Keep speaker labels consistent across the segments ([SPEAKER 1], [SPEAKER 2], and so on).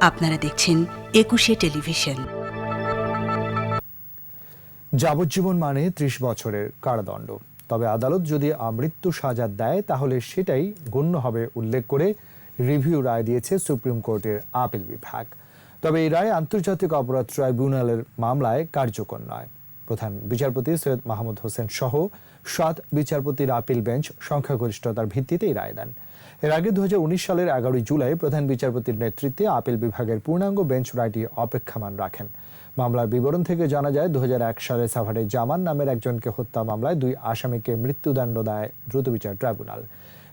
[SPEAKER 1] আপনারা দেখছেন ২১শে টেলিভিশন।
[SPEAKER 2] যাবজ্জীবন মানে ৩০ বছরের কারাদণ্ড। তবে আদালত যদি আমৃত্যু সাজা দেয় তাহলে সেটাই গণ্য হবে উল্লেখ করে রিভিউ রায় দিয়েছে সুপ্রিম কোর্টের আপিল বিভাগ। তবে এই রায় আন্তর্জাতিক অপরাধ ট্রাইব্যুনালের মামলায় কার্যকর নয়। প্রধান বিচারপতি সৈয়দ মাহমুদ হোসেন সহ ৭ বিচারপতির আপিল বেঞ্চ সংখ্যাগরিষ্ঠতার ভিত্তিতে এই রায় দেন। এর আগে ২০১৯ সালের ১১ জুলাই প্রধান বিচারপতির নেতৃত্বে আপিল বিভাগের পূর্ণাঙ্গ বেঞ্চ রায়টি অপেক্ষমাণ রাখেন। মামলার বিবরণ থেকে জানা যায় ২০০১ সালে সাভারে জামান নামের একজনকে হত্যা মামলায় ২ আসামিকে মৃত্যুদণ্ড দেয় দ্রুত বিচার ট্রাইব্যুনাল।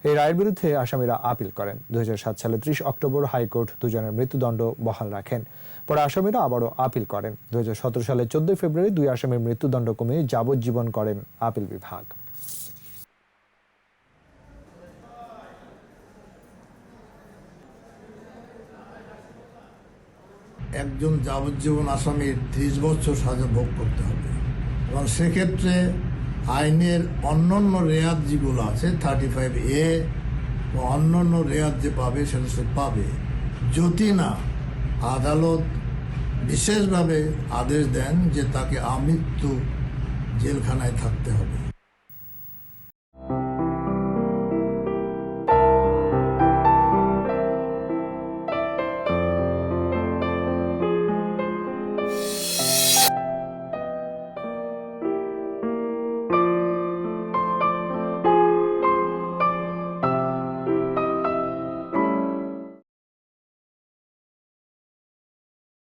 [SPEAKER 2] এই রায়ের বিরুদ্ধে আসামিরা আপিল করেন। ২০০৭ সালে ৩০ অক্টোবর হাইকোর্ট দুজনের মৃত্যুদণ্ড বহাল রাখেন। পরে আসামিরা আবারও আপিল করেন। ২০১৭ সালে ১৪ ফেব্রুয়ারি ২ আসামির মৃত্যুদণ্ড কমিয়ে যাবজ্জীবন করেন আপিল বিভাগ।
[SPEAKER 3] একজন যাবজ্জীবন আসামির ৩০ বছর সাজা ভোগ করতে হবে এবং সেক্ষেত্রে আইনের অন্যান্য রেয়াত যেগুলো আছে 35A ও অন্যান্য রেয়াত যে পাবে সেটা সে পাবে, যদি না আদালত বিশেষভাবে আদেশ দেন যে তাকে আমৃত্যু জেলখানায় থাকতে হবে।